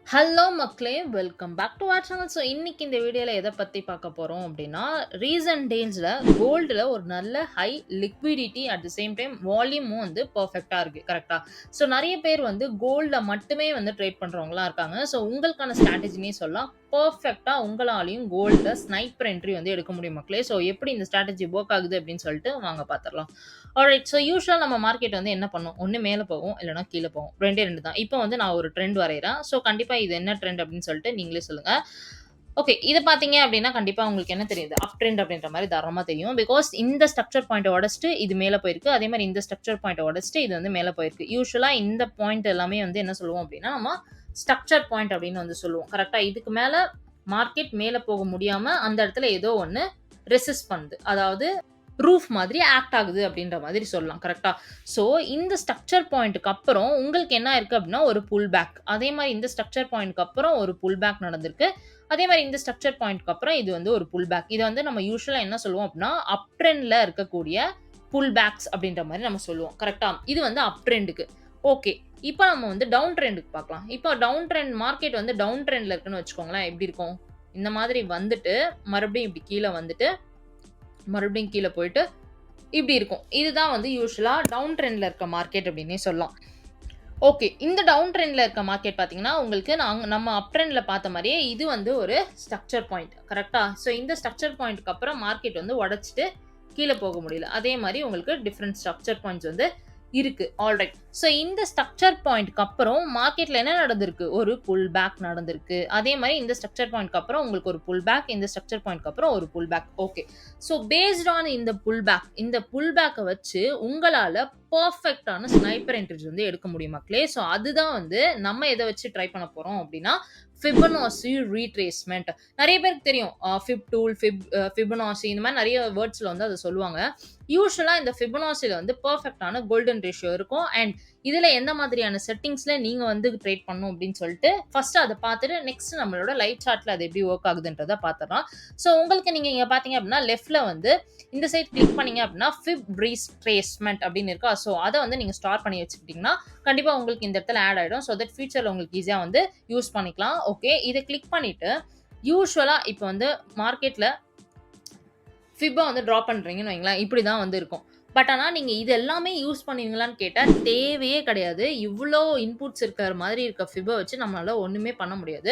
Hello மக்களே! Welcome back to our channel. இன்னைக்கு இந்த வீடியோல எத பத்தி பார்க்க போறோம் அப்டின்னா, ரீசன்ட் டேஸ்ல கோல்டுல ஒரு நல்ல high liquidity at the same time வால்யூமும் வந்து பெர்ஃபெக்ட்டா இருக்கு. கரெக்ட்டா? நெறைய பேர் வந்து கோல்ட்ல மட்டுமே வந்து ட்ரேட் பண்றவங்களா இருக்காங்க. உங்களுக்கான ஸ்ட்ராட்டஜின்னே சொல்லலாம். பெர்ஃபெக்ட்டா உங்களாலயும் கோல்ட்ல ஸ்னைப்பர் என்ட்ரி வந்து எடுக்க முடியும் மக்களே. எப்படி இந்த ஸ்ட்ராட்டஜி வொர்க் ஆகுது அப்டின்னு சொல்லிட்டு வாங்க பார்த்துரலாம். ஆல்ரைட். யூசுவலா நம்ம மார்க்கெட் வந்து என்ன பண்ணும்? ஒண்ணு மேல போகும், இல்லன்னா கீழ போகும். 2டே 2 தான். இப்போ வந்து நான் ஒரு ட்ரெண்ட் வரையறேன். கண்டிப்பா இது என்ன ட்ரெண்ட் அப்படின்னு சொல்லிட்டு நீங்களே சொல்லுங்க. ஓகே. இத பார்த்தீங்க அப்படின்னா, கண்டிப்பா உங்களுக்கு என்ன தெரியுது? அப் ட்ரெண்ட் அப்படின்ற மாரி தாராளமா தெரியும். பிகாஸ் இந்த ஸ்ட்ரக்சர் பாயிண்ட்ட உடைச்சுட்டு இது மேல போயிருக்கு. அதே மாரி இந்த ஸ்ட்ரக்சர் பாயிண்ட்ட உடைச்சுட்டு இது வந்து மேல போயிருக்கு. யூசுவலா இந்த பாயிண்ட் எல்லாமே வந்து என்ன சொல்லுவோம் அப்படின்னா, நம்ம ஸ்ட்ரக்சர் பாயிண்ட் அப்படின்னு வந்து சொல்லுவோம். கரெக்ட்டா? இதுக்கு மேல மார்க்கெட் மேல போக முடியாம, அந்த இடத்துல ஏதோ ஒண்ணு ரெசிஸ்ட் பண்ணுது. அதாவது ரூஃப் மாதிரி ஆக்ட் ஆகுது அப்படின்ற மாதிரி சொல்லலாம். கரெக்ட்டா? இந்த ஸ்ட்ரக்சர் பாயிண்ட்க்கு அப்புறம் உங்களுக்கு என்ன இருக்கு அப்படின்னா, ஒரு புல் பேக். அதே மாரி இந்த ஸ்ட்ரக்சர் பாயிண்ட்க்கு அப்புறம் ஒரு புல் பேக் நடந்திருக்கு. அதே மாரி இந்த ஸ்ட்ரக்சர் பாயிண்ட்க்கு அப்புறம் இது வந்து ஒரு புல் பேக். இத வந்து நம்ம யூசுவலா என்ன சொல்லுவோம் அப்படின்னா, அப் ட்ரெண்ட்ல இருக்கக்கூடிய புல் பேக்ஸ் அப்படின்ற மாரி நம்ம சொல்லுவோம். கரெக்ட்டா? இது வந்து அப் ட்ரெண்டுக்கு. ஓகே. இப்ப நம்ம வந்து டவுன் ட்ரெண்டுக்கு பார்க்கலாம். இப்ப டவுன் ட்ரெண்ட் மார்க்கெட் வந்து டவுன் ட்ரெண்ட்ல இருக்குன்னு வச்சுக்கோங்களேன். எப்படி இருக்கும்? இந்த மாதிரி வந்துட்டு, மறுபடியும் இப்படி கீழ வந்துட்டு, மறுபடியும் கீழ போயிட்டு இப்படி இருக்கும். இதுதான் வந்து யூசுவலா டவுன் ட்ரெண்ட்ல இருக்க மார்க்கெட் அப்படின்னே சொல்லலாம். ஓகே. இந்த டவுன் ட்ரெண்ட்ல இருக்க மார்க்கெட் பார்த்தீங்கன்னா, உங்களுக்கு நம்ம அப் ட்ரெண்ட்ல பார்த்த மாரியே இது வந்து ஒரு ஸ்ட்ரக்சர் பாயிண்ட். கரெக்ட்டா? இந்த ஸ்ட்ரக்சர் பாயிண்ட்க்கு அப்புறம் மார்க்கெட் வந்து உடைச்சுட்டு கீழ போக முடியல. அதே மாரி உங்களுக்கு டிஃபரண்ட் ஸ்ட்ரக்சர் பாயிண்ட்ஸ் வந்து இருக்கு. ஆல்ரைட். இந்த ஸ்ட்ரக்சர் பாயிண்ட்க்கு அப்புறம் மார்க்கெட்ல என்ன நடந்திருக்கு? ஒரு புல் பேக் நடந்திருக்கு. அதே மாரி இந்த ஸ்ட்ரக்சர் பாயிண்ட்க்கு அப்புறம் உங்களுக்கு ஒரு புல் பேக், இந்த ஸ்ட்ரக்சர் பாயிண்ட்க்கு அப்புறம் ஒரு pull back. Okay. Based on இந்த புல் பேக்க வச்சு உங்களால பெர்ஃபெக்ட்டான ஸ்னைப்பர் என்ட்ரிஸ் வந்து எடுக்க முடியும் மக்களே. அதுதான் வந்து நம்ம எத வச்சு ட்ரை பண்ண போறோம் அப்டின்னா, ஃபிபனாசி ரீட்ரேஸ்மென்ட். நெறைய பேருக்கு தெரியும். ஃபிப் டூல், ஃபிபனாசி இந்த மாரி நெறைய வேர்ட்ஸ்ல வந்து அத சொல்லுவாங்க. யூசுவலா இந்த ஃபிபனாசில வந்து பெர்ஃபெக்ட்டான கோல்டன் ரேஷியோ இருக்கும். அண்ட் இதுல எந்த மாதிரியான செட்டிங்ஸ்ல நீங்க வந்து ட்ரேட் பண்ணணும் அப்படின்னு சொல்லிட்டு ஃபர்ஸ்ட் அத பார்த்துட்டு நெக்ஸ்ட் நம்மளோட லைவ் சார்ட்ல அது எப்படி ஒர்க் ஆகுதுன்றத பார்த்துடலாம். உங்களுக்கு நீங்க இங்க பாத்தீங்க அப்படின்னா லெஃப்ட்ல வந்து இந்த சைட் கிளிக் பண்ணீங்க அப்படின்னா ஃபிப் ரீட்ரேஸ்மென்ட் அப்படின்னு இருக்கா. அத வந்து நீங்க ஸ்டார் பண்ணி வச்சுக்கிட்டீங்கன்னா கண்டிப்பா உங்களுக்கு இந்த இடத்துல ஆட் ஆயிடும். தட் ஃபியூச்சர்ல உங்களுக்கு ஈஸியா வந்து யூஸ் பண்ணிக்கலாம். ஓகே. இத கிளிக் பண்ணிட்டு யூசுவலா இப்ப வந்து மார்க்கெட்ல ஃபிப்ப வந்து டிரா பண்றீங்கன்னு வைங்களேன், இப்படிதான் வந்து இருக்கும். ஆனா நீங்க இது எல்லாமே யூஸ் பண்ணுவீங்களான்னு கேட்டா தேவையே கிடையாது. இவ்ளோ இன்புட்ஸ் இருக்கிற மாதிரி இருக்க ஃபிப்ப வச்சு நம்மளால ஒண்ணுமே பண்ண முடியாது.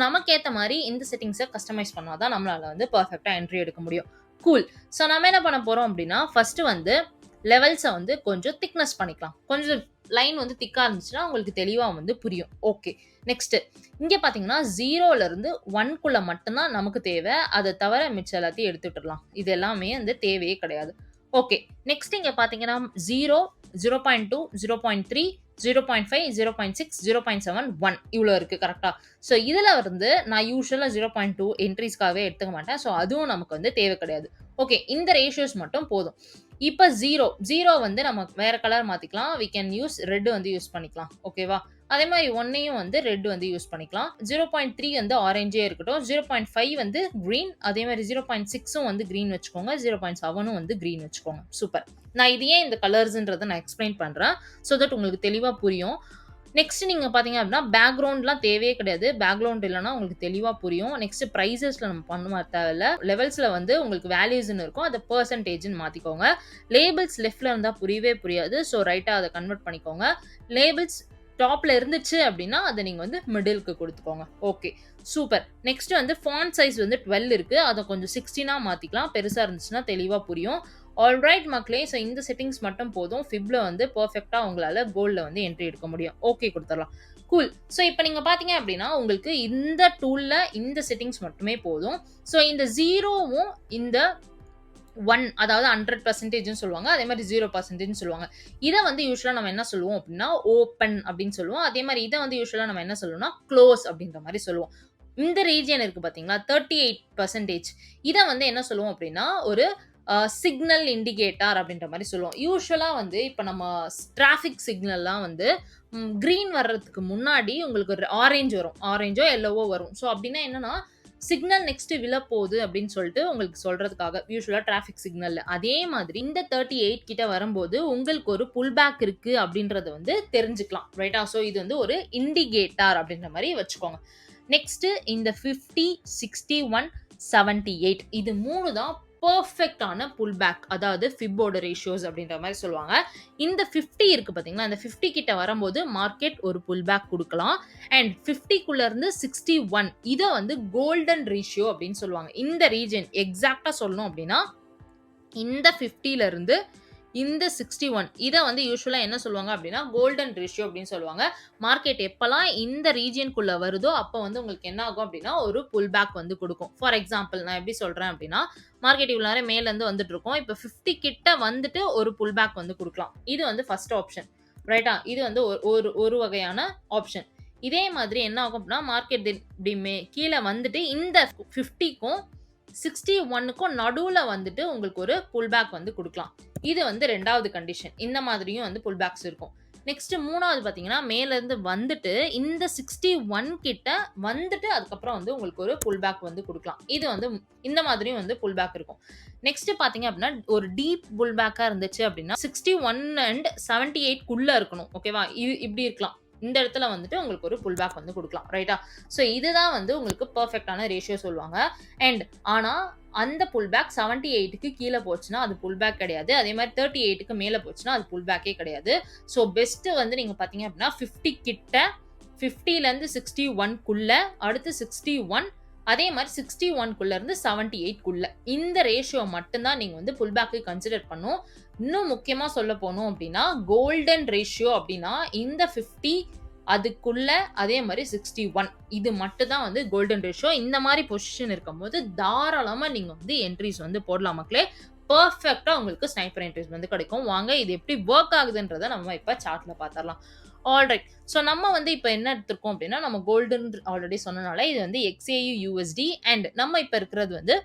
நமக்கு ஏத்த மாரி இந்த செட்டிங்ஸ கஸ்டமைஸ் பண்ணா தான் நம்மளால வந்து பெர்ஃபெக்ட்டா என்ட்ரி எடுக்க முடியும். கூல். நம்ம என்ன பண்ண போறோம் அப்டின்னா, ஃபர்ஸ்ட் வந்து லெவல்ஸ வந்து கொஞ்சம் திக்னஸ் பண்ணிக்கலாம். கொஞ்சம் லைன் வந்து திக்கா இருந்துச்சுன்னா உங்களுக்கு தெளிவா வந்து புரியும். ஓகே. நெக்ஸ்ட் இங்க பார்த்தீங்கன்னா 0ல இருந்து 1க்குள்ள மட்டும் தான் நமக்கு தேவை. அத தவிர மிச்சம் எல்லாத்தையும் எடுத்து விட்டுறலாம். இது எல்லாமே வந்து தேவையே கிடையாது. ஓகே. நெக்ஸ்ட் இங்க பார்த்தீங்கன்னா 0, 0.2, 0.3, 0.5, 0.6, 0.7, 1 இவ்ளோ இருக்கு. கரெக்ட்டா? இதுல இருந்து நான் யூசுவலா 0.2 என்ட்ரீஸ்க்காகவே எடுத்துக்க மாட்டேன். அதுவும் நமக்கு வந்து தேவை கிடையாது. ஓகே. இந்த ரேஷியோஸ் மட்டும் போதும். இப்ப 0 வந்து நம்ம வேற கலர் மாத்திக்கலாம். வி கேன் யூஸ் ரெட் வந்து யூஸ் பண்ணிக்கலாம். ஓகேவா? அதே மாரி 1யும் வந்து ரெட் வந்து யூஸ் பண்ணிக்கலாம். 0.3 வந்து ஆரஞ்சே இருக்கட்டும். 0.5 வந்து கிரீன். அதே மாரி 0.6ம் வந்து கிரீன் வச்சுக்கோங்க. 0.7ம் வந்து கிரீன் வச்சுக்கோங்க. சூப்பர். நான் இது ஏன் இந்த கலர்ஸ்ன்றத நான் எக்ஸ்ப்ளைன் பண்றேன். தட் உங்களுக்கு தெளிவா புரியும். நெக்ஸ்ட் நீங்க பார்த்தீங்க அப்டின்னா, பேக்கிரவுண்ட்லாம் தேவையே கிடையாது. பேக்கிரவுண்ட் இல்லன்னா உங்களுக்கு தெளிவா புரியும். நெக்ஸ்ட் பிரைஸஸ்ல நம்ம பண்ண தேவையில்ல. லெவல்ஸ்ல வந்து உங்களுக்கு வேல்யூஸ்ன்னு இருக்கும். அத பெர்சன்டேஜ்ன்னு மாத்திக்கோங்க. லேபிள்ஸ் லெஃப்ட்ல இருந்தா புரியவே புரியாது. ரைட்டா அத கன்வெர்ட் பண்ணிக்கோங்க. லேபிள்ஸ் டாப்ல இருந்துச்சு அப்டின்னா, அத நீங்க வந்து மிடில்க்கு குடுத்துக்கோங்க. ஓகே. சூப்பர். நெக்ஸ்ட் வந்து ஃபாண்ட் சைஸ் வந்து 12 இருக்கு. அத கொஞ்சம் 16ஆ மாத்திக்கலாம். பெருசா இருந்துச்சுன்னா தெளிவா புரியும். ஆல்ரைட் மக்களே. இந்த செட்டிங்ஸ் மட்டும் போதும். ஃபிப்ல வந்து பெர்ஃபெக்ட்டா உங்களால கோல்ட்ல வந்து என்ட்ரி எடுக்க முடியும். ஓகே குடுத்துறலாம். கூல். இப்ப நீங்க பார்த்தீங்க அப்டின்னா, உங்களுக்கு இந்த டூல்ல இந்த செட்டிங்ஸ் மட்டுமே போதும். இந்த 0வும் இந்த 1 அதாவது 100%ன்னு சொல்லுவாங்க. அதே மாரி 0%ன்னு சொல்லுவாங்க. இத வந்து யூசுவலா நம்ம என்ன சொல்லுவோம் அப்டின்னா, ஓப்பன் அப்டின்னு சொல்லுவோம். அதே மாரி இத வந்து யூசுவலா நம்ம என்ன சொல்லுவோம்னா, குளோஸ் அப்டின்ற மாரி சொல்லுவோம். இந்த ரீஜியன் இருக்கு பார்த்தீங்களா, 38% இத வந்து என்ன சொல்லுவோம் அப்டின்னா, ஒரு சிக்னல் இண்டிகேட்டர் அப்டின்ற மாரி சொல்லுவோம். யூசுவலா வந்து இப்ப நம்ம டிராஃபிக் சிக்னல்லாம் வந்து கிரீன் வர்றதுக்கு முன்னாடி உங்களுக்கு ஒரு ஆரஞ்ச் வரும். ஆரஞ்சோ, எல்லோவோ வரும். அப்டின்னா என்னன்னா, சிக்னல் நெக்ஸ்ட் விழப்போகுது அப்படின்னு சொல்லிட்டு உங்களுக்கு சொல்றதுக்காக யூசுவலா டிராஃபிக் சிக்னல்ல. அதே மாதிரி இந்த 38 கிட்ட வரும்போது உங்களுக்கு ஒரு புல் பேக் இருக்கு அப்படின்றத வந்து தெரிஞ்சுக்கலாம். ரைட்டா? ஸோ இது வந்து ஒரு இண்டிகேட்டர் அப்படின்ற மாரி வச்சுக்கோங்க. நெக்ஸ்ட் இந்த 50, 61, 78 இது 3 தான் பெர்ஃபெக்ட்டான புல் பேக். அதாவது ஃபிப்போட ரேஷியோஸ் அப்படின்ற மாரி சொல்லுவாங்க. இந்த 50 இருக்கு பார்த்தீங்களா, இந்த 50 கிட்ட வரும்போது மார்க்கெட் ஒரு புல் பேக் குடுக்கலாம். அண்ட் 50க்குள்ள இருந்து 61 இத வந்து கோல்டன் ரேஷியோ அப்படின்னு சொல்லுவாங்க. இந்த ரீஜன் எக்ஸாக்ட்டா சொல்லணும் அப்படின்னா, இந்த 50ல இருந்து இந்த 61 இத வந்து யூசுவலா என்ன சொல்லுவாங்க அப்படின்னா, கோல்டன் ரேஷியோ அப்படின்னு சொல்லுவாங்க. மார்க்கெட் எப்பலாம் இந்த ரீஜியன்க்குள்ள வருதோ, அப்ப வந்து உங்களுக்கு என்ன ஆகும் அப்படின்னா, ஒரு புல் பேக் வந்து குடுக்கும். ஃபார் எக்ஸாம்பிள் நான் எப்படி சொல்றேன் அப்படின்னா, மார்க்கெட் இவ்வளவு நேரம் மேல இருந்து வந்துட்டு இருக்கும். இப்ப 50 கிட்ட வந்துட்டு ஒரு புல் பேக் வந்து குடுக்கலாம். இது வந்து ஃபர்ஸ்ட் ஆப்ஷன். ரைட்டா? இது வந்து ஒரு ஒரு வகையான ஆப்ஷன். இதே மாதிரி என்ன ஆகும் அப்படின்னா, மார்க்கெட் இப்படி கீழ வந்துட்டு இந்த 50க்கும் 61க்கும் நடுவுல வந்துட்டு உங்களுக்கு ஒரு புல் பேக் வந்து குடுக்கலாம். இது வந்து 2வது கண்டிஷன். இந்த மாதிரியும் வந்து புல் பேக்ஸ் இருக்கும். நெக்ஸ்ட் 3வது பார்த்தீங்கன்னா, மேல இருந்து வந்துட்டு இந்த 61 கிட்ட வந்துட்டு அதுக்கப்புறம் வந்து உங்களுக்கு ஒரு புல் பேக் வந்து குடுக்கலாம். இது வந்து இந்த மாதிரியும் வந்து புல் பேக் இருக்கும். நெக்ஸ்ட் பார்த்தீங்க அப்படின்னா, ஒரு டீப் புல் பேக்கா இருந்துச்சு அப்படின்னா 61 அண்ட் 78 க்குள்ள இருக்கணும். ஓகேவா? இது இப்படி இருக்கலாம். இந்த இடத்துல வந்துட்டு உங்களுக்கு ஒரு புல் பேக் வந்து குடுக்கலாம். ரைட்டா? ஸோ இதுதான் வந்து உங்களுக்கு பெர்ஃபெக்ட்டான ரேஷியோ சொல்லுவாங்க. அண்ட் ஆனா அந்த புல் பேக் 78க்கு கீழ போச்சுன்னா, அது புல் பேக் கிடையாது. அதே மாரி 38க்கு மேல போச்சுன்னா, அது புல் பேக்கே கிடையாது. ஸோ பெஸ்ட் வந்து நீங்க பார்த்தீங்க அப்படின்னா 50 கிட்ட 50லேருந்து 61க்குள்ள அடுத்து 61 அதே மாரி 61க்குள்ள இருந்து 78க்குள்ள இந்த ரேஷியோ மட்டும் தான் நீங்க வந்து புல் பேக்கு கன்சிடர் பண்ணணும். இன்னும் முக்கியமா சொல்ல போனோம் அப்படின்னா, கோல்டன் ரேஷியோ அப்படின்னா இந்த 50 அதுக்குள்ள அதே மாரி 61 இது மட்டும் தான் வந்து கோல்டன் ரேஷியோ. இந்த மாரி பொசிஷன் இருக்கும்போது தாராளமா நீங்க வந்து என்ட்ரீஸ் வந்து போடலாம் மக்களே. பெர்ஃபெக்ட்டா உங்களுக்கு ஸ்னைப்பர் என்ட்ரீஸ் வந்து கிடைக்கும். வாங்க இது எப்படி வொர்க் ஆகுதுன்றத நம்ம இப்ப சார்ட்ல பார்த்துரலாம். ஆல்ரைட். ஸோ நம்ம வந்து இப்ப என்ன எடுத்திருக்கோம் அப்படின்னா, நம்ம கோல்டன் ஆல்ரெடி சொன்னனால இது வந்து XAU USD அண்ட் நம்ம இப்ப இருக்கிறது வந்து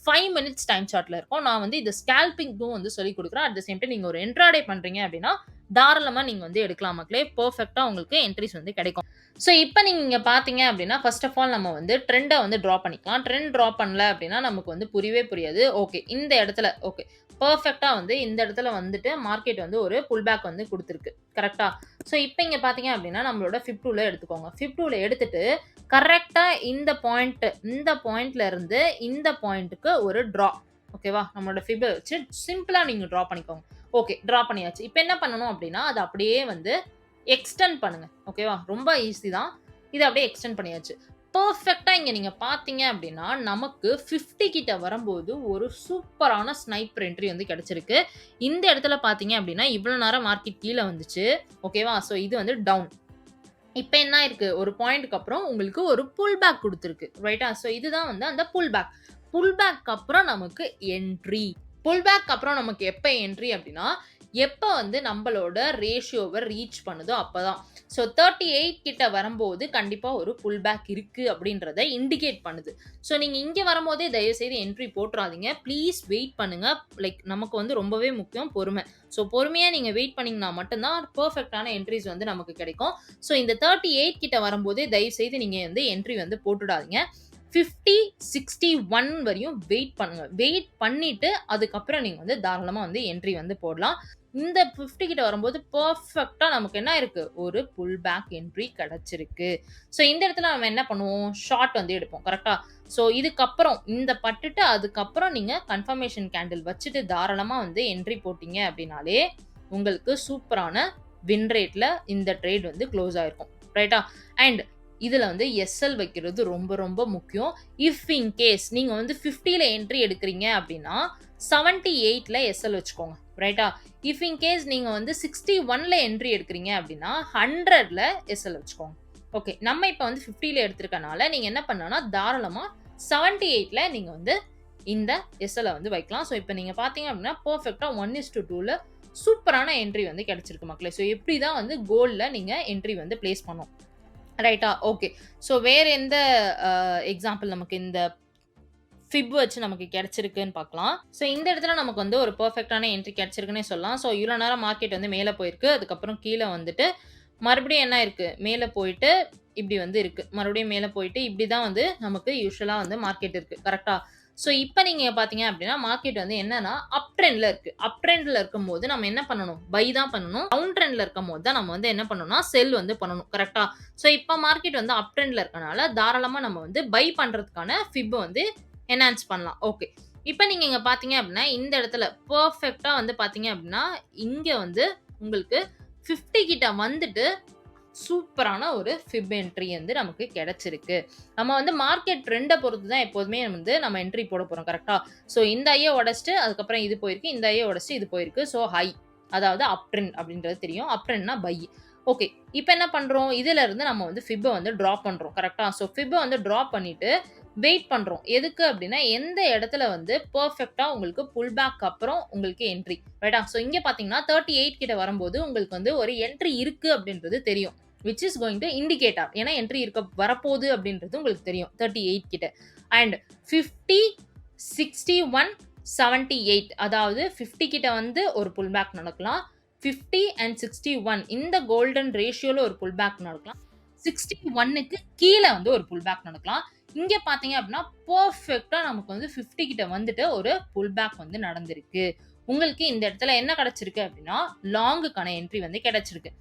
5 மினிட்ஸ் டைம் சார்ட்ல இருக்கோம். நான் வந்து இது ஸ்கேல்பிங்க்கும் வந்து சொல்லிக் குடுக்குறேன். அட் த சேம் டைம் நீங்க ஒரு இன்ட்ராடே பண்றீங்க அப்படின்னா, தாராளமா நீங்க வந்து எடுக்கலாம் மக்களே. பெர்ஃபெக்ட்டா உங்களுக்கு என்ட்ரீஸ் வந்து கிடைக்கும். ஸோ இப்ப நீங்க இங்க பார்த்தீங்க அப்படின்னா, ஃபர்ஸ்ட் ஆஃப் ஆல் நம்ம வந்து ட்ரெண்ட வந்து டிரா பண்ணிக்கலாம். ட்ரெண்ட் டிரா பண்ணல அப்படின்னா நமக்கு வந்து புரியவே புரியாது. ஓகே இந்த இடத்துல ஓகே பெர்ஃபெக்ட்டா வந்து இந்த இடத்துல வந்துட்டு மார்க்கெட் வந்து ஒரு புல் பேக் வந்து குடுத்திருக்கு. கரெக்ட்டா? ஸோ இப்ப இங்க பார்த்தீங்க அப்படின்னா, நம்மளோட ஃபிப் டூல எடுத்துக்கோங்க. ஃபிப் டூல எடுத்துட்டு கரெக்ட்டா இந்த பாயிண்ட்ல இருந்து இந்த பாயிண்ட்க்கு ஒரு டிரா. ஓகேவா? நம்மளோட ஃபிப் வச்சு சிம்பிளா நீங்க டிரா பண்ணிக்கோங்க. ஓகே டிரா பண்ணியாச்சு. இப்ப என்ன பண்ணணும் அப்படின்னா, அத அப்படியே வந்து எக்ஸ்டெண்ட் பண்ணுங்க. ஓகேவா? ரொம்ப ஈஸி தான். இத அப்படியே எக்ஸ்டெண்ட் பண்ணியாச்சு. பெர்ஃபெக்ட்டா இங்க நீங்க பார்த்தீங்க அப்படின்னா, நமக்கு 50 கிட்ட வரும்போது ஒரு சூப்பரான ஸ்னைப்பர் என்ட்ரி வந்து கிடைச்சிருக்கு. இந்த இடத்துல பார்த்தீங்க அப்படின்னா, இவ்வளோ நேரம் மார்க்கெட் கீழ வந்துச்சு. ஓகேவா? ஸோ இது வந்து டவுன். இப்ப என்ன ஆயிருக்கு? ஒரு பாயிண்ட்க்கு அப்புறம் உங்களுக்கு ஒரு புல் பேக் குடுத்திருக்கு. ரைட்டா? ஸோ இதுதான் வந்து அந்த புல் பேக். புல் பேக் அப்புறம் நமக்கு என்ட்ரி. புல் பேக் அப்புறம் நமக்கு எப்ப என்ட்ரி அப்படின்னா, எப்ப வந்து நம்மளோட ரேஷியோவ ரீச் பண்ணுதோ அப்பதான். ஸோ 38 கிட்ட வரும்போது கண்டிப்பா ஒரு புல் பேக் இருக்கு அப்படின்றத இண்டிகேட் பண்ணுது. ஸோ நீங்க இங்க வரும்போதே தயவுசெய்து என்ட்ரி போட்றாதீங்க. ப்ளீஸ் வெயிட் பண்ணுங்க. லைக் நமக்கு வந்து ரொம்பவே முக்கியம் பொறுமை. ஸோ பொறுமையா நீங்க வெயிட் பண்ணீங்கன்னா மட்டும் தான் பெர்ஃபெக்ட்டான என்ட்ரீஸ் வந்து நமக்கு கிடைக்கும். ஸோ இந்த 38 கிட்ட வரும்போதே தயவுசெய்து நீங்க வந்து என்ட்ரி வந்து போட்டுடாதீங்க. 50, 61 வரையும் வெயிட் பண்ணுங்க. வெயிட் பண்ணிட்டு அதுக்கப்புறம் நீங்க வந்து தாராளமா வந்து என்ட்ரி வந்து போடலாம். இந்த 50 கிட்ட வரும்போது பெர்ஃபெக்ட்டா நமக்கு என்ன இருக்கு? ஒரு புல் பேக் என்ட்ரி கிடைச்சிருக்கு. ஸோ இந்த இடத்துல நம்ம என்ன பண்ணுவோம்? ஷார்ட் வந்து எடுப்போம். கரெக்ட்டா? ஸோ இதுக்கப்புறம் இந்த பட்டுட்டு அதுக்கப்புறம் நீங்க கன்ஃபர்மேஷன் கேண்டில் வச்சுட்டு தாராளமா வந்து என்ட்ரி போட்டீங்க அப்படின்னாலே, உங்களுக்கு சூப்பரான வின் ரேட்ல இந்த ட்ரேட் வந்து குளோஸ் ஆயிருக்கும். ரைட்டா? அண்ட் இதுல வந்து எஸ்எல் வைக்கிறது ரொம்ப ரொம்ப முக்கியம். இஃப் இன் கேஸ் நீங்க வந்து 50ல என்ட்ரி எடுக்கிறீங்க அப்படின்னா, 78ல எஸ்எல் வச்சுக்கோங்க. ரைட்டா? இஃப் இன் கேஸ் நீங்க வந்து 61ல என்ட்ரி எடுக்கிறீங்க அப்படின்னா, 100ல எஸ்எல் வச்சுக்கோங்க. ஓகே. நம்ம இப்ப வந்து 50ல எடுத்திருக்கனால நீங்க என்ன பண்ணலாம்னா, தாராளமா 78ல நீங்க வந்து இந்த எஸ்எல்ல வந்து வைக்கலாம். ஸோ இப்ப நீங்க பார்த்தீங்க அப்படின்னா, பெர்ஃபெக்ட்டா 1:2ல சூப்பரான என்ட்ரி வந்து கிடைச்சிருக்கு மக்களே. ஸோ இப்படி தான் வந்து கோல்ட்ல நீங்க என்ட்ரி வந்து பிளேஸ் பண்ணணும். ரைட்டா? ஓகே. ஸோ வேற எந்த எக்ஸாம்பிள் நமக்கு இந்த ஃபிப் வச்சு நமக்கு கிடைச்சிருக்குன்னு பார்க்கலாம். ஸோ இந்த இடத்துல நமக்கு வந்து ஒரு பெர்ஃபெக்ட்டான என்ட்ரி கிடைச்சிருக்குன்னே சொல்லலாம். ஸோ இவ்வளோ நேரம் மார்க்கெட் வந்து மேல போயிருக்கு. அதுக்கப்புறம் கீழ வந்துட்டு மறுபடியும் என்ன இருக்கு? மேல போயிட்டு இப்படி வந்து இருக்கு. மறுபடியும் மேல போயிட்டு இப்படி தான் வந்து நமக்கு யூசுவலா வந்து மார்க்கெட் இருக்கு. கரெக்ட்டா? ஸோ இப்ப நீங்க பார்த்தீங்க அப்படின்னா, மார்க்கெட் வந்து என்னன்னா, அப் ட்ரெண்ட்ல இருக்கு. அப் ட்ரெண்ட்ல இருக்கும்போது நம்ம என்ன பண்ணணும்? பை தான் பண்ணணும். டவுன் ட்ரெண்ட்ல இருக்கும்போது தான் நம்ம வந்து என்ன பண்ணணும்னா, செல் வந்து பண்ணணும். கரெக்ட்டா? ஸோ இப்ப மார்க்கெட் வந்து அப் ட்ரெண்ட்ல இருக்கனால, தாராளமா நம்ம வந்து பை பண்றதுக்கான ஃபிப் வந்து என்ஹான்ஸ் பண்ணலாம். ஓகே. இப்ப நீங்க இங்க பார்த்தீங்க அப்படின்னா, இந்த இடத்துல பெர்ஃபெக்ட்டா வந்து பார்த்தீங்க அப்படின்னா, இங்க வந்து உங்களுக்கு 50 கிட்ட வந்துட்டு சூப்பரான ஒரு ஃபிப் என்ட்ரி வந்து நமக்கு கிடைச்சிருக்கு. நம்ம வந்து மார்க்கெட் ட்ரெண்ட பொறுத்து தான் எப்போதுமே வந்து நம்ம என்ட்ரி போட போறோம். கரெக்ட்டா? ஸோ இந்த ஐய உடைச்சுட்டு அதுக்கப்புறம் இது போயிருக்கு. இந்த ஐய உடைச்சுட்டு இது போயிருக்கு. So high. அதாவது அப் ட்ரெண்ட் அப்படின்றது தெரியும். அப் ட்ரெண்ட்னா பை. ஓகே. இப்ப என்ன பண்றோம்? இதுல இருந்து நம்ம வந்து ஃபிப்ப வந்து டிராப் பண்றோம். கரெக்ட்டா? ஸோ ஃபிப்ப வந்து டிராப் பண்ணிட்டு வெயிட் பண்றோம். எதுக்கு அப்படின்னா, எந்த இடத்துல வந்து பெர்ஃபெக்ட்டா உங்களுக்கு புல் பேக் அப்புறம் உங்களுக்கு என்ட்ரி. ரைட்டா? ஸோ இங்க பார்த்தீங்கன்னா 38 கிட்ட வரும்போது உங்களுக்கு வந்து ஒரு என்ட்ரி இருக்கு அப்படின்றது தெரியும். Which is going to indicator. ஏன்னா என்ட்ரி இருக்க வரப்போகுது அப்படின்றது உங்களுக்கு தெரியும். 38 கிட்ட. அண்ட் 50, 61, 78 அதாவது 50 கிட்ட வந்து ஒரு புல் பேக் நடக்கலாம். 50 அண்ட் 61 இந்த கோல்டன் ரேஷியோல ஒரு புல் பேக் நடக்கலாம். 61க்கு கீழ வந்து ஒரு புல் பேக் நடக்கலாம். இங்க பார்த்தீங்க அப்படின்னா, பெர்ஃபெக்ட்டா நமக்கு வந்து 50 கிட்ட வந்துட்டு ஒரு புல் பேக் வந்து நடந்திருக்கு. உங்களுக்கு இந்த இடத்துல என்ன கிடைச்சிருக்கு அப்படின்னா, லாங்குக்கான என்ட்ரி வந்து கிடைச்சிருக்கு.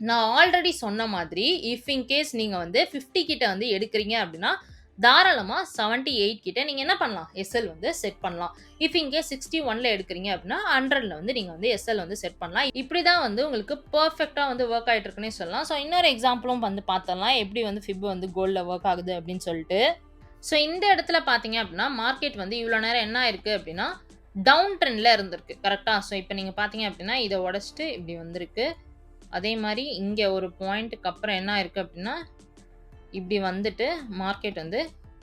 நான் ஆல்ரெடி சொன்ன மாதிரி, இஃப் இன் கேஸ் நீங்க வந்து 50 கிட்ட வந்து எடுக்கிறீங்க அப்படின்னா, தாராளமா 78 கிட்ட நீங்க என்ன பண்ணலாம்? எஸ்எல் வந்து செட் பண்ணலாம். இஃப் இன் கேஸ் 61ல எடுக்கிறீங்க அப்படின்னா, 100ல வந்து நீங்க வந்து எஸ்எல் வந்து செட் பண்ணலாம். இப்படி தான் வந்து உங்களுக்கு பெர்ஃபெக்ட்டா வந்து வொர்க் ஆயிட்டு இருக்குன்னே சொல்லலாம். ஸோ இன்னொரு எக்ஸாம்பிளும் வந்து பார்த்தரலாம். எப்படி வந்து ஃபிப் வந்து கோல்ட்ல வொர்க் ஆகுது அப்படின்னு சொல்லிட்டு. ஸோ இந்த இடத்துல பார்த்தீங்க அப்படின்னா, மார்க்கெட் வந்து இவ்வளோ நேரம் என்ன ஆயிருக்கு அப்படின்னா, டவுன் ட்ரெண்ட்ல இருந்திருக்கு. கரெக்ட்டா? ஸோ இப்ப நீங்க பார்த்தீங்க அப்படின்னா, இத உடைச்சுட்டு இப்படி வந்திருக்கு. அதே மாரி இங்க ஒரு பாயிண்ட்க்கு அப்புறம் என்ன ஆயிருக்கு அப்படின்னா, இப்படி வந்துட்டு மார்க்கெட் வந்து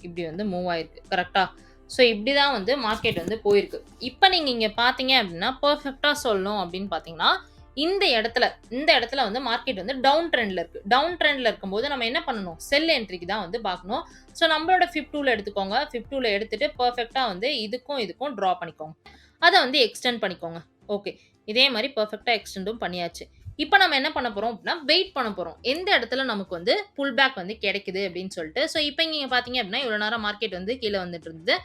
இப்படி வந்து மூவ் ஆயிருக்கு. கரெக்ட்டா? ஸோ இப்படி தான் வந்து மார்க்கெட் வந்து போயிருக்கு. இப்ப நீங்க இங்க பார்த்தீங்க அப்படின்னா, பெர்ஃபெக்ட்டா சொல்லணும் அப்படின்னு பார்த்தீங்கன்னா, இந்த இடத்துல வந்து மார்க்கெட் வந்து டவுன் ட்ரெண்ட்ல இருக்கு. டவுன் ட்ரெண்ட்ல இருக்கும்போது நம்ம என்ன பண்ணணும்? செல் என்ட்ரிக்கு தான் வந்து பார்க்கணும். ஸோ நம்மளோட ஃபிப் டூல எடுத்துக்கோங்க. ஃபிப் டூல எடுத்துட்டு பெர்ஃபெக்ட்டா வந்து இதுக்கும் டிரா பண்ணிக்கோங்க. அத வந்து எக்ஸ்டெண்ட் பண்ணிக்கோங்க. ஓகே. இதே மாரி பெர்ஃபெக்ட்டா எக்ஸ்டெண்டும் பண்ணியாச்சு. இப்ப நம்ம என்ன பண்ண போறோம் அப்படின்னா, வெயிட் பண்ண போறோம். எந்த இடத்துல நமக்கு வந்து புல் பேக் வந்து கிடைக்குது அப்படின்னு சொல்லிட்டு. ஸோ இப்ப நீங்க பார்த்தீங்க அப்படின்னா, இவ்வளோ நேரம் மார்க்கெட் வந்து கீழ வந்துட்டு இருந்தது.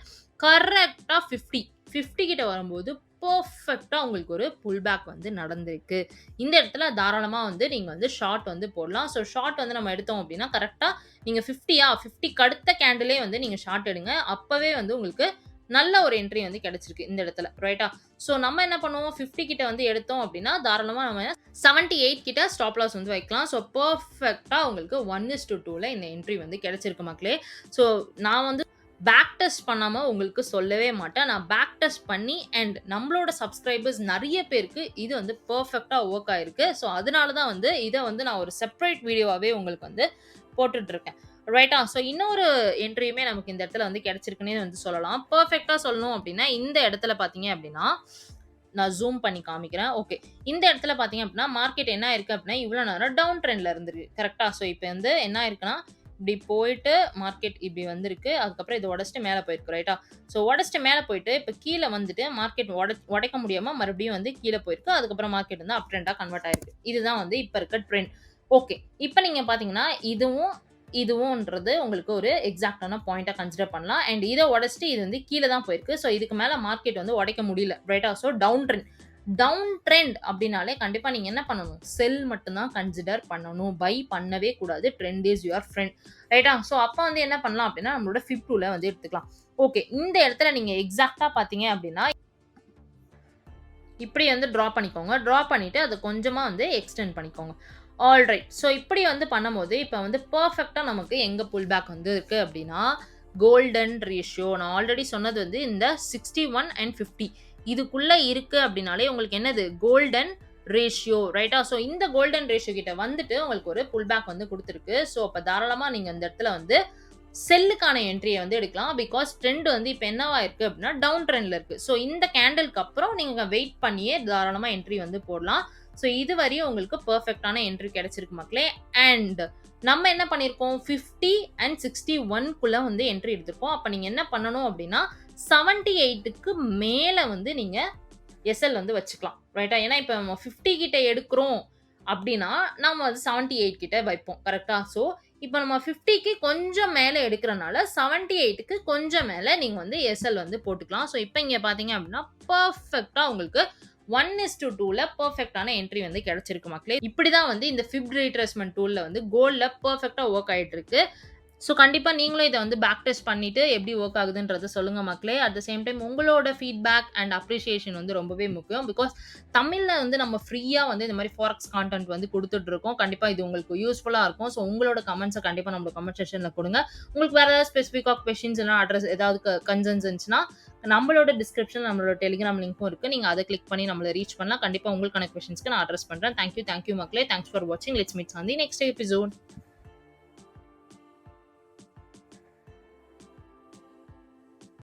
கரெக்ட்டா 50 கிட்ட வரும்போது பெர்ஃபெக்ட்டா உங்களுக்கு ஒரு புல் பேக் வந்து நடந்திருக்கு. இந்த இடத்துல தாராளமா வந்து நீங்க வந்து ஷார்ட் வந்து போடலாம். ஸோ ஷார்ட் வந்து நம்ம எடுத்தோம் அப்படின்னா, கரெக்ட்டா நீங்க 50க்கு அடுத்த கேண்டிலே வந்து நீங்க ஷார்ட் எடுங்க. அப்பவே வந்து உங்களுக்கு நல்ல ஒரு என்ட்ரி வந்து கிடைச்சிருக்கு இந்த இடத்துல. ரைட்டா? ஸோ நம்ம என்ன பண்ணுவோம் 50 கிட்ட வந்து எடுத்தோம் அப்படின்னா, தாராளமா நம்ம 78 கிட்ட ஸ்டாப் லாஸ் வந்து வைக்கலாம். ஸோ பெர்ஃபெக்ட்டா உங்களுக்கு 1:2ல இந்த என்ட்ரி வந்து கிடைச்சிருக்கு மக்களே. ஸோ நான் வந்து பேக் டெஸ்ட் பண்ணாம உங்களுக்கு சொல்லவே மாட்டேன். நான் பேக் டெஸ்ட் பண்ணி அண்ட் நம்மளோட சப்ஸ்கிரைபர்ஸ் நெறைய பேருக்கு இது வந்து பெர்ஃபெக்ட்டா வொர்க் ஆயிருக்கு. ஸோ அதனால தான் வந்து இத வந்து நான் ஒரு செப்பரேட் வீடியோவாவே உங்களுக்கு வந்து போட்டுட்டு இருக்கேன். ரைட்டா? ஸோ இன்னொரு என்ட்ரியுமே நமக்கு இந்த இடத்துல வந்து கிடைச்சிருக்குன்னே வந்து சொல்லலாம். பெர்ஃபெக்ட்டா சொல்லணும் அப்படின்னா, இந்த இடத்துல பார்த்தீங்க அப்படின்னா, நான் ஜூம் பண்ணி காமிக்கிறேன். ஓகே. இந்த இடத்துல பார்த்தீங்க அப்படின்னா, மார்க்கெட் என்ன ஆயிருக்கு அப்படின்னா, இவ்வளோ நேரம் டவுன் ட்ரெண்ட்ல இருந்திருக்கு. கரெக்ட்டா? ஸோ இப்ப வந்து என்ன ஆயிருக்குன்னா, இப்படி போயிட்டு மார்க்கெட் இப்படி வந்திருக்கு. அதுக்கப்புறம் இத உடைச்சுட்டு மேல போயிருக்கு. ரைட்டா? ஸோ உடைச்சுட்டு மேல போயிட்டு, இப்ப கீழ வந்துட்டு மார்க்கெட் உடைக்க முடியாம மறுபடியும் வந்து கீழ போயிருக்கு. அதுக்கப்புறம் மார்க்கெட் வந்து அப் ட்ரெண்டா கன்வெர்ட் ஆயிருக்கு. இதுதான் வந்து இப்ப இருக்க ட்ரெண்ட். ஓகே. இப்ப நீங்க பார்த்தீங்கன்னா, இதுவும்ன்றது உங்களுக்கு ஒரு எக்ஸாக்ட்டான பாயிண்ட்டா கன்சிடர் பண்ணலாம். அண்ட் இத உடைச்சுட்டு இது வந்து கீழ தான் போயிருக்கு. ஸோ இதுக்கு மேல மார்க்கெட் வந்து உடைக்க முடியல. ரைட்டா? So down trend. Down trend அப்டின்னாலே கண்டிப்பா நீங்க என்ன பண்ணணும்? செல் மட்டும் தான் கன்சிடர் பண்ணணும். பை பண்ணவே கூடாது. Trend is your friend. ரைட்டா? ஸோ அப்ப வந்து என்ன பண்ணலாம் அப்டின்னா, நம்மளோட ஃபிப் டூல வந்து எடுத்துக்கலாம். ஓகே. இந்த இடத்துல நீங்க எக்ஸாக்ட்டா பார்த்தீங்க அப்டின்னா, இப்படி வந்து டிரா பண்ணிக்கோங்க. டிரா பண்ணிட்டு அத கொஞ்சமா வந்து எக்ஸ்டெண்ட் பண்ணிக்கோங்க. ஆல்ரைட். ஸோ இப்படி வந்து பண்ணும்போது, இப்ப வந்து பெர்ஃபெக்ட்டா நமக்கு எங்க புல் பேக் வந்து இருக்கு அப்படின்னா, கோல்டன் ரேஷியோ நான் ஆல்ரெடி சொன்னது வந்து இந்த 61 அண்ட் 50 இதுக்குள்ள இருக்கு அப்படின்னாலே உங்களுக்கு என்னது கோல்டன் ரேஷியோ. ரைட்டா? ஸோ இந்த கோல்டன் ரேஷியோ கிட்ட வந்துட்டு உங்களுக்கு ஒரு புல் பேக் வந்து குடுத்துருக்கு. ஸோ அப்ப தாராளமா நீங்க இந்த இடத்துல வந்து செல்லுக்கான என்ட்ரிய வந்து எடுக்கலாம். பிகாஸ் ட்ரெண்ட் வந்து இப்ப என்னவா இருக்கு அப்படின்னா, டவுன் ட்ரெண்ட்ல இருக்கு. ஸோ இந்த கேண்டில்க்கு அப்புறம் நீங்க வெயிட் பண்ணியே தாராளமா என்ட்ரி வந்து போடலாம். ஸோ இதுவரையும் உங்களுக்கு பெர்ஃபெக்ட்டான என்ட்ரி கிடைச்சிருக்கு மக்களே. அண்ட் நம்ம என்ன பண்ணியிருக்கோம் 50 அண்ட் 61க்குள்ள வந்து என்ட்ரி எடுத்திருக்கோம். அப்ப நீங்க என்ன பண்ணணும் அப்படின்னா, 78க்கு மேல வந்து நீங்க எஸ்எல் வந்து வச்சுக்கலாம். ரைட்டா? ஏன்னா இப்ப நம்ம 50 கிட்ட எடுக்கிறோம் அப்படின்னா நம்ம வந்து 78 கிட்ட வைப்போம். கரெக்ட்டா? ஸோ, இப்ப நம்ம 50க்கு கொஞ்சம் மேல எடுக்கிறனால 78க்கு கொஞ்சம் மேல நீங்க வந்து எஸ்எல் வந்து போட்டுக்கலாம். ஸோ, இப்ப இங்க பார்த்தீங்க அப்படின்னா, பெர்ஃபெக்ட்டா உங்களுக்கு 1:2ல பெர்ஃபெக்ட்டான என்ட்ரி வந்து கிடைச்சிருக்கு மக்களே. இப்படி தான் வந்து இந்த ஃபிப் ரீட்ரேஸ்மென்ட் டூல்ல வந்து கோல்ட்ல பெர்ஃபெக்ட்டா வொர்க் ஆயிட்டு இருக்கு. ஸோ, கண்டிப்பா நீங்களும் இத வந்து பேக் டெஸ்ட் பண்ணிட்டு எப்படி வொர்க் ஆகுதுன்றத சொல்லுங்க மக்களே. அட் த சேம் டைம் உங்களோட ஃபீட்பேக் அண்ட் அப்ரிசியேஷன் வந்து ரொம்பவே முக்கியம். பிகாஸ் தமிழ்ல வந்து நம்ம ஃப்ரீயா வந்து இந்த மாரி ஃபாரெக்ஸ் கான்டென்ட் வந்து குடுத்துட்டு இருக்கோம். கண்டிப்பா இது உங்களுக்கு யூஸ்ஃபுல்லா இருக்கும். ஸோ, உங்களோட கமெண்ட்ஸ கண்டிப்பா நம்மளோட கமெண்ட் செக்ஷன்ல குடுங்க. உங்களுக்கு வேற ஏதாவது ஸ்பெசிஃபிக்கா கொஸ்டின்ஸ் இல்லனா அட்ரஸ் ஏதாவது கன்சர்ன்ஸ் இருந்துச்சுன்னா, நம்மளோட டிஸ்கிரிப்ஷன்ல நம்மளோட டெலிகிராம் லிங்க்கும் இருக்கு. நீங்க அத கிளிக் பண்ணி நம்மள ரீச் பண்ணலாம். கண்டிப்பா உங்களுக்கான கொஸ்டின்ஸ்க்கு நான் அட்ரஸ் பண்றேன். தேங்க் யூ மக்களே. தேங்க்ஸ் ஃபார் வாட்சிங். Let's meet on the next episode.